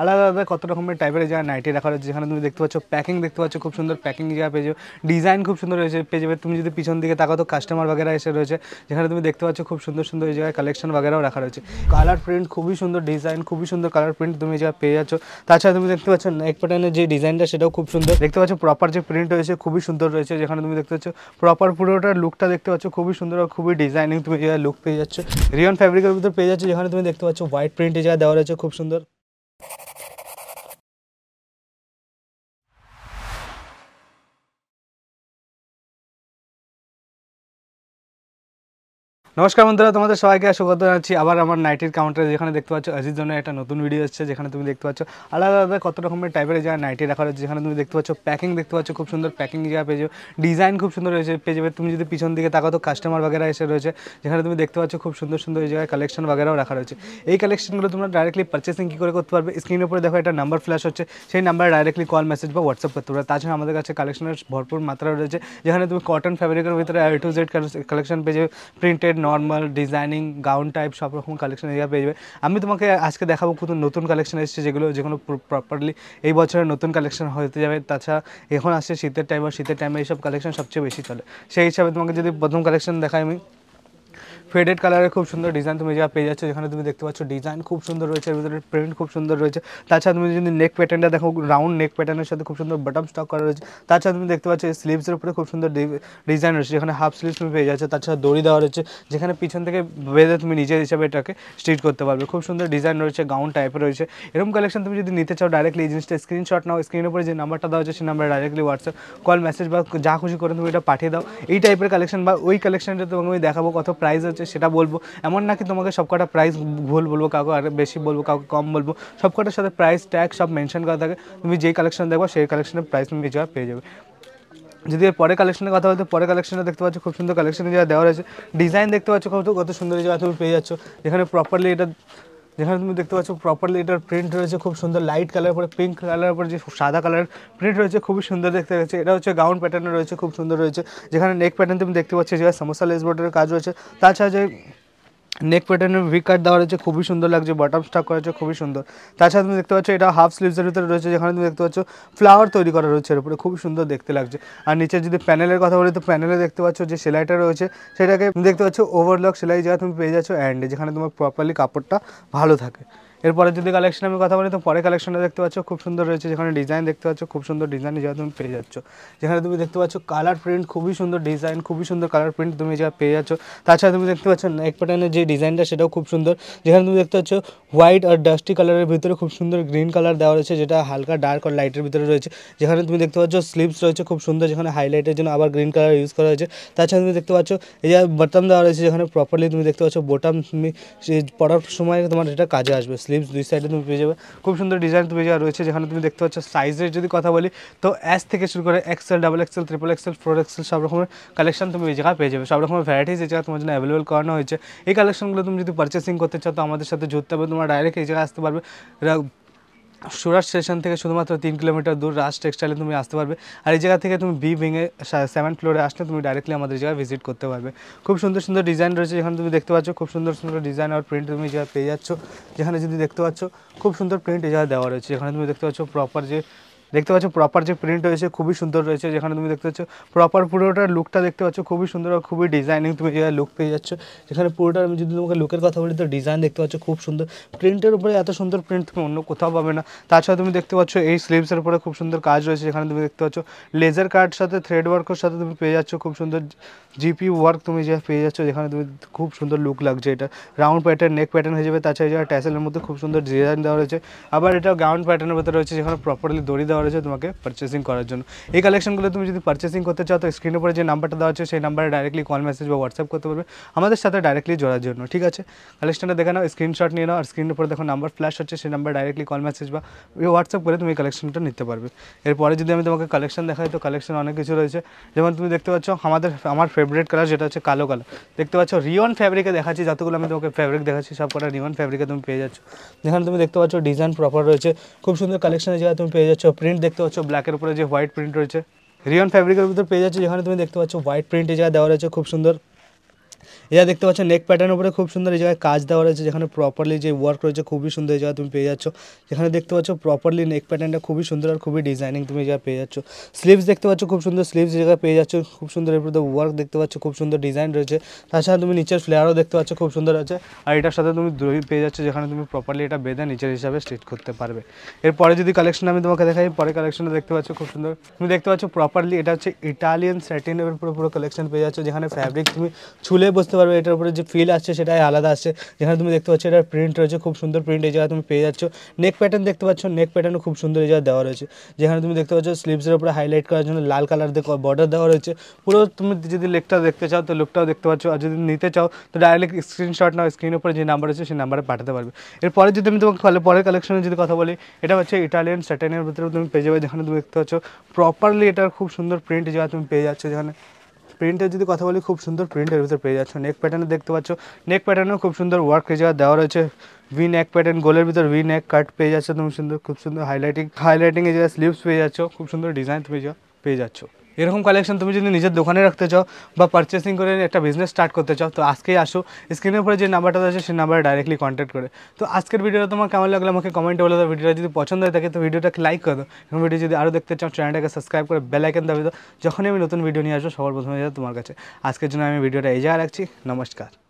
আলাদা আলাদা কত রকমের টাইপের যা নাইটি রাখা রয়েছে, যেখানে তুমি দেখতে পাচ্ছ প্যাকিং দেখতে পাচ্ছ, খুব সুন্দর প্যাকিং যা পেয়ে যাবে, ডিজাইন খুব সুন্দর রয়েছে পেয়ে যাবে। তুমি যদি পিছন দিকে তাকাও তো কাস্টমার বাগেরা এসে রয়েছে, যেখানে তুমি দেখতে পাচ্ছ খুব সুন্দর সুন্দর এই জায়গায় কালেকশন বাগেরাও রাখা রয়েছে। কালার প্রিন্ট খুবই সুন্দর, ডিজাইন খুবই সুন্দর কালার প্রিন্ট তুমি যা পেয়ে যাচ্ছ। তাছাড়া তুমি দেখতে পাচ্ছ নেক প্যাটার্নের যে ডিজাইনটা সেটাও খুব সুন্দর দেখতে পাচ্ছ, প্রপার যে প্রিন্ট রয়েছে খুবই সুন্দর রয়েছে, যেখানে তুমি দেখতে পাচ্ছ প্রপার পুরোটার লুকটা দেখতে পাচ্ছ খুবই সুন্দর আর খুবই ডিজাইনিং তুমি যে লুক পেয়ে যাচ্ছ। রিয়ন ফ্যাব্রিকের ভিতর পেয়ে যাচ্ছে, যেখানে তুমি দেখতে পাচ্ছ হোয়াইট প্রিন্ট এই জায়গায় দেওয়া রয়েছে খুব সুন্দর। নমস্কার বন্ধুরা, তোমাদের সবাইকে স্বাগত জানাচ্ছি আবার আমার নাইটির কাউন্টারে, যেখানে দেখতে পাচ্ছ আজির জন্য একটা নতুন ভিডিও এসেছে, যেখানে তুমি দেখতে পাচ্ছ আলাদা আলাদা কত রকমের টাইপের যা নাইটি রাখা রয়েছে, যেখানে তুমি দেখতে পাচ্ছ প্যাকিং দেখতে পাচ্ছ, খুব সুন্দর প্যাকিং যা পেয়ে যাবে, ডিজাইন খুব সুন্দর রয়েছে পেয়ে যাবে। তুমি যদি পিছন দিকে তাকাও তো কাস্টমার বাগেরা এসে রয়েছে, যেখানে তুমি দেখতে পাচ্ছ খুব সুন্দর সুন্দর এই জায়গায় কালেকশন বাগেরাও রাখা রয়েছে। এই কালেকশনগুলো তোমরা ডাইরেক্টলি পারচেসিং কী করে করতে পারবে, স্ক্রিনের উপরে দেখো একটা নাম্বার ফ্ল্যাশ হচ্ছে, সেই নাম্বারে ডাইরেক্টলি কল মেসেজ বা হোয়াটসঅ্যাপ করতে পারবে। তাছাড়া আমাদের কাছে কালেকশনের ভরপুর মাত্রা রয়েছে, যেখানে তুমি কটন ফ্যাব্রিকের ভিতরে A to Z কালেকশন পেয়ে যাবে, printed, normal, designing, gown type সব রকম কালেকশন এরিয়া পেয়ে যাবে। আমি তোমাকে আজকে দেখাবো কোনো নতুন কালেকশন এসেছে, যেগুলো প্রপারলি এই বছরের নতুন কালেকশন হতে যাবে। তাছাড়া এখন আসছে শীতের টাইম, আর শীতের টাইমে এইসব কালেকশন সবচেয়ে বেশি চলে। সেই হিসাবে তোমাকে যদি প্রথম কালেকশন দেখাই আমি, ফেডেড কালারের খুব সুন্দর ডিজাইন তুমি যা পেয়ে যাচ্ছ, যেখানে তুমি দেখতে পাচ্ছ ডিজাইন খুব সুন্দর রয়েছে, এর ভিতরে প্রিন্ট খুব সুন্দর রয়েছে। তাছাড়া তুমি যদি নেক প্যাটার্নটা দেখো, রাউন্ড নেক প্যাটার্নের সাথে খুব সুন্দর বটম স্টক করা রয়েছে। তাছাড়া তুমি দেখতে পাচ্ছ স্লিভসের উপরে খুব সুন্দর ডিজাইন রয়েছে, যেখানে হাফ স্লিভস তুমি পেয়ে যাচ্ছে। তাছাড়া দড়ি দেওয়া রয়েছে, যেখানে পিছন থেকে বেঁধে তুমি নিজের হিসাবে এটাকে স্টিচ করতে পারবে। খুব সুন্দর ডিজাইন রয়েছে, গাউন টাইপের রয়েছে। এরকম কালেকশন তুমি যদি নিতে চাও ডাইরেক্টলি এই জিনিসটা স্ক্রিনশট নাও, স্ক্রিনের উপরে যে নাম্বারটা দেওয়া হচ্ছে সেই নাম্বারে ডাইরেক্টলি হোয়াটসঅ্যাপ কল মেসেজ বা যা খুশি করে তুমি এটা পাঠিয়ে দাও। এই টাইপের কালেকশন বা ওই কালেকশনটা তোমাকে আমি দেখাবো, কত প্রাইস হচ্ছে সেটা বলবো। এমন না কি তোমাকে সবকটা প্রাইস ভুল বলবো, কাউকে আর বেশি বলবো, কাউকে কম বলবো, সবকটার সাথে প্রাইস ট্যাগ সব মেনশন করা থাকে। তুমি যেই কালেকশন দেখবো সেই কালেকশনের প্রাইস তুমি যা পেয়ে যাবে। যদি এর পরে কালেকশনের কথা বলতে, পরে কালেকশনে দেখতে পাচ্ছ খুব সুন্দর কালেকশনে যা দেওয়া রয়েছে, ডিজাইন দেখতে পাচ্ছ কত সুন্দর জায়গা তুমি পেয়ে যাচ্ছ, যেখানে প্রপারলি এটা, যেখানে তুমি দেখতে পাচ্ছ প্রপারলি এটার প্রিন্ট রয়েছে খুব সুন্দর, লাইট কালার পরে পিঙ্ক কালারের উপরে যে সাদা কালার প্রিন্ট রয়েছে খুবই সুন্দর দেখতে রয়েছে। এটা হচ্ছে গাউন প্যাটার্নে রয়েছে, খুব সুন্দর রয়েছে, যেখানে নেক প্যাটার্ন তুমি দেখতে পাচ্ছ যে সমোসা লেস বর্ডারের কাজ রয়েছে। তাছাড়া যে নেক প্যাটার্নের ভি কাট দেওয়া রয়েছে খুবই সুন্দর লাগছে, বটম স্টাক করা রয়েছে খুবই সুন্দর। তাছাড়া তুমি দেখতে পাচ্ছ এটা হাফ স্লিভসের ভিতরে রয়েছে, যেখানে তুমি দেখতে পাচ্ছ ফ্লাওয়ার তৈরি করা রয়েছে এর উপরে, খুবই সুন্দর দেখতে লাগছে। আর নিচে যদি প্যানেলের কথা বলি তো প্যানেলে দেখতে পাচ্ছ যে সেলাইটা রয়েছে, সেটাকে দেখতে পাচ্ছ ওভারলক সেলাই যা তুমি পেয়ে যাচ্ছ অ্যান্ডে, যেখানে তোমার প্রপারলি কাপড়টা ভালো থাকে। এরপরে যদি কালেকশন আমি কথা বলি তো পরে কালেকশনটা দেখতে পাচ্ছ খুব সুন্দর রয়েছে, যেখানে ডিজাইন দেখতে পাচ্ছ খুব সুন্দর ডিজাইন যা তুমি পেয়ে যাচ্ছ, যেখানে তুমি দেখতে পাচ্ছ কালার প্রিন্ট খুবই সুন্দর, ডিজাইন খুবই সুন্দর কালার প্রিন্ট তুমি যা পেয়ে যাচ্ছ। তাছাড়া তুমি দেখতে পাচ্ছ নেক প্যাটার্নের যে ডিজাইনটা সেটাও খুব সুন্দর, যেখানে তুমি দেখতে পাচ্ছ হোয়াইট আর ডাস্টি কালারের ভিতরে খুব সুন্দর গ্রিন কালার দেওয়া রয়েছে, যেটা হালকা ডার্ক আর লাইটের ভিতরে রয়েছে। যেখানে তুমি দেখতে পাচ্ছ স্লিভস রয়েছে খুব সুন্দর, যেখানে হাইলাইটের জন্য আবার গ্রিন কালার ইউজ করা হয়েছে। তাছাড়া তুমি দেখতে পাচ্ছ এই যে বোতাম দেওয়া রয়েছে, যেখানে প্রপারলি তুমি দেখতে পাচ্ছ বোতাম তুমি পরার সময় তোমার এটা কাজে আসবে। স্লিভস দুই সাইডে তুমি পেয়ে যাবে, খুব সুন্দর ডিজাইন তুমি যা রয়েছে। যেখানে তুমি দেখতে পাচ্ছ সাইজের যদি কথা বলি তো এস থেকে শুরু করে XL, XXL, XXL, 4XL সব রকমের কালেকশন তুমি এই জায়গায় পেয়ে যাবে, সব রকমের ভ্যারাইটিস এই জায়গায় তোমার জন্য অ্যাভেলেবল করানো হয়েছে। এই কালেকশনগুলো তুমি যদি পারচেসিং করতে চাও তো আমাদের সাথে যুক্ত হবে, তোমরা ডাইরেক্ট এই জায়গায় আসতে পারবে। সুরাট স্টেশন থেকে শুধুমাত্র 3 কিলোমিটার দূর রাজ টেক্সটাইলে তুমি আসতে পারবে। আর এই জায়গা থেকে তুমি বি উইংয়ে 7th ফ্লোরে আসলে তুমি ডাইরেক্টলি আমাদের জায়গায় ভিজিট করতে পারবে। খুব সুন্দর সুন্দর ডিজাইন রয়েছে, যেখানে তুমি দেখতে পাচ্ছ খুব সুন্দর সুন্দর ডিজাইন আর প্রিন্ট তুমি যা পেয়ে যাচ্ছ, যেখানে যদি দেখতে পাচ্ছ খুব সুন্দর প্রিন্ট এই জায়গায় দেওয়া রয়েছে, যেখানে তুমি দেখতে পাচ্ছ প্রপার যে প্রিন্ট রয়েছে খুবই সুন্দর রয়েছে, যেখানে তুমি দেখতে পাচ্ছ প্রপার পুরোটার লুকটা দেখতে পাচ্ছ খুবই সুন্দর আর খুবই ডিজাইনিং তুমি যে লুক পেয়ে যাচ্ছ। যেখানে পুরোটার আমি যদি তোমাকে লুকের কথা বলি তো ডিজাইন দেখতে পাচ্ছ খুব সুন্দর, প্রিন্টের উপরে এত সুন্দর প্রিন্ট তুমি অন্য কোথাও পাবে না। তাছাড়া তুমি দেখতে পাচ্ছ এই স্লিভসের উপরে খুব সুন্দর কাজ রয়েছে, যেখানে তুমি দেখতে পাচ্ছ লেজার কার্ড সাথে থ্রেড ওয়ার্কের সাথে তুমি পেয়ে যাচ্ছ খুব সুন্দর জিপি ওয়ার্ক তুমি যে পেয়ে যাচ্ছ, যেখানে তুমি খুব সুন্দর লুক লাগছে। এটা রাউন্ড প্যাটার্ন নেক প্যাটার্ন হয়ে যাবে। তাছাড়া এটা ট্যাসেলের মধ্যে খুব সুন্দর ডিজাইন দেওয়া রয়েছে, আবার এটা গাউন প্যাটার্নের ভেতরে রয়েছে, যেখানে প্রপারলি দড়ি দেওয়া রয়েছে তোমাকে পারচেসিং করার জন্য। এই কালেকশনগুলো তুমি যদি পারচেসিং করতে চাও তো স্ক্রিনের উপরে যে নাম্বারটা দেওয়া আছে সেই নাম্বারে ডাইরেক্টলি কল মেসেজ বা হোয়াটসঅ্যাপ করতে পারবে আমাদের সাথে ডাইরেক্টলি জোড়ার জন্য। ঠিক আছে, কালেকশনটা দেখে নাও, স্ক্রিনশট নিয়ে নাও, আর স্ক্রিনের উপরে দেখো নাম্বার ফ্ল্যাশ হচ্ছে, সেই নাম্বার ডাইরেক্টলি কল মেসেজ বা হোয়াটসঅ্যাপ করে তুমি এই কালেকশনটা নিতে পারবে। এরপরে যদি আমি তোমাকে কালেকশন দেখাই তো কালেকশন অনেক কিছু রয়েছে, যেমন তুমি দেখতে পাচ্ছ আমার ফেভারিট কালার যেটা হচ্ছে কালো কালার দেখতে পাচ্ছ। রিয়ন ফ্যাব্রিকে দেখাচ্ছি, যতগুলো আমি তোমাকে ফ্যাব্রিক দেখাচ্ছি সব কটা রিয়ন ফ্যাব্রিকে তুমি পেয়ে যাচ্ছ, যেখানে তুমি দেখতে পাচ্ছ ডিজাইন প্রপার রয়েছে, খুব সুন্দর কালেকশনের জায়গায় তুমি পেয়ে যাচ্ছ। প্রিন্ট দেখতে পাচ্ছ ব্ল্যাকের উপরে যে হোয়াইট প্রিন্ট রয়েছে, রিয়ন ফ্যাব্রিকের ভিতর পেয়ে যাচ্ছে, যেখানে তুমি দেখতে পাচ্ছ হোয়াইট প্রিন্ট এই জায়গায় দেওয়া রয়েছে খুব সুন্দর। এটা দেখতে পাচ্ছ নেক প্যাটার্নের উপরে খুব সুন্দর এই জায়গায় কাজ দেওয়া রয়েছে, যেখানে প্রপারলি যে ওয়ার্ক রয়েছে খুবই সুন্দর এই জায়গায় তুমি পেয়ে যাচ্ছ। যেখানে দেখতে পাচ্ছ প্রপারলি নেক প্যাটার্নটা খুবই সুন্দর আর খুবই ডিজাইনিং তুমি এই জায়গায় পেয়ে যাচ্ছ। স্লিভস দেখতে পাচ্ছ খুব সুন্দর স্লিভস এই জায়গায় পেয়ে যাচ্ছ, খুব সুন্দর এর উপরে ওয়ার্ক দেখতে পাচ্ছ, খুব সুন্দর ডিজাইন রয়েছে। তাছাড়া তুমি নিচের ফ্লেয়ারও দেখতে পাচ্ছ খুব সুন্দর আছে, আর এটার সাথে তুমি দড়ি পেয়ে যাচ্ছ, যেখানে তুমি প্রপারলি এটা বেঁধে নিচের হিসাবে স্টিচ করতে পারবে। এরপরে যদি কালেকশন আমি তোমাকে দেখাই, পরে কালেকশনে দেখতে পাচ্ছ খুব সুন্দর তুমি দেখতে পাচ্ছ প্রপারলি এটা হচ্ছে ইটালিয়ান স্যাটিনের উপরে পুরো কালেকশন পেয়ে যাচ্ছ, যেখানে ফ্যাব্রিক তুমি ছুলে বুঝতে পারবে এটার উপরে যে ফিল আসছে সেটাই আলাদা আসছে। যেখানে তুমি দেখতে পাচ্ছ এটার প্রিন্ট রয়েছে খুব সুন্দর প্রিন্ট এই জায়গায় তুমি পেয়ে যাচ্ছ। নেক প্যাটার্ন দেখতে পাচ্ছ, নেক প্যাটার্নও খুব সুন্দর এই জায়গায় দেওয়া রয়েছে, যেখানে তুমি দেখতে পাচ্ছ স্লিভসের উপরে হাইলাইট করার জন্য লাল কালার দিয়ে বর্ডার দেওয়া রয়েছে। পুরো তুমি যদি লেগটা দেখতে চাও তো লুকটাও দেখতে পাচ্ছ, আর যদি নিতে চাও তো ডাইরেক্ট স্ক্রিনশট নাও, স্ক্রিনের উপরে যে নাম্বার আছে সেই নাম্বারে পাঠাতে পারবে। এরপরে যদি আমি তোমাকে পরের কালেকশনের যদি কথা বলি, এটা হচ্ছে ইটালিয়ান স্যাটেনের ভিতরে তুমি পেয়ে যাবে, যেখানে তুমি দেখতে পাচ্ছ প্রপারলি এটার খুব সুন্দর প্রিন্ট এই জায়গায় তুমি পেয়ে যাচ্ছ। যেখানে প্রিন্টের যদি কথা বলি খুব সুন্দর প্রিন্টের ভিতরে পেয়ে যাচ্ছ। নেক প্যাটার্নে দেখতে পাচ্ছ, নেক প্যাটার্নেও খুব সুন্দর ওয়ার্ক এই জায়গায় দেওয়া রয়েছে। ভি নেক প্যাটার্ন গোলের ভিতর ভি নেক কাট পেয়ে যাচ্ছ তুমি সুন্দর, খুব সুন্দর হাইলাইটিং এই জায়গায় স্লিভস পেয়ে যাচ্ছ, খুব সুন্দর ডিজাইন তুমি পেয়ে যাচ্ছ। এরকম কালেকশন তুমি যদি নিজের দোকানে রাখতে চাও বা পারচেসিং করে একটা বিজনেস স্টার্ট করতে চাও তো আজকেই আসো, স্ক্রিনের উপরে যে নাম্বারটা আছে সেই নাম্বারে ডাইরেক্টলি কন্ট্যাক্ট করে। তো আজকের ভিডিওটা তোমার কেমন লাগলো আমাকে কমেন্টে বলে দাও। ভিডিওটা যদি পছন্দ হয়ে থাকে তো ভিডিওটাকে লাইক করে দাও, এবং ভিডিও যদি আরও দেখতে চাও চ্যানেলটাকে সাবস্ক্রাইব করে বেল আইকন দাবিয়ে দাও, যখনই আমি নতুন ভিডিও নিয়ে আসবো সবার প্রথমে যাবে তোমার কাছে। আজকের জন্য আমি ভিডিওটা এই জায়গায় রাখছি, নমস্কার।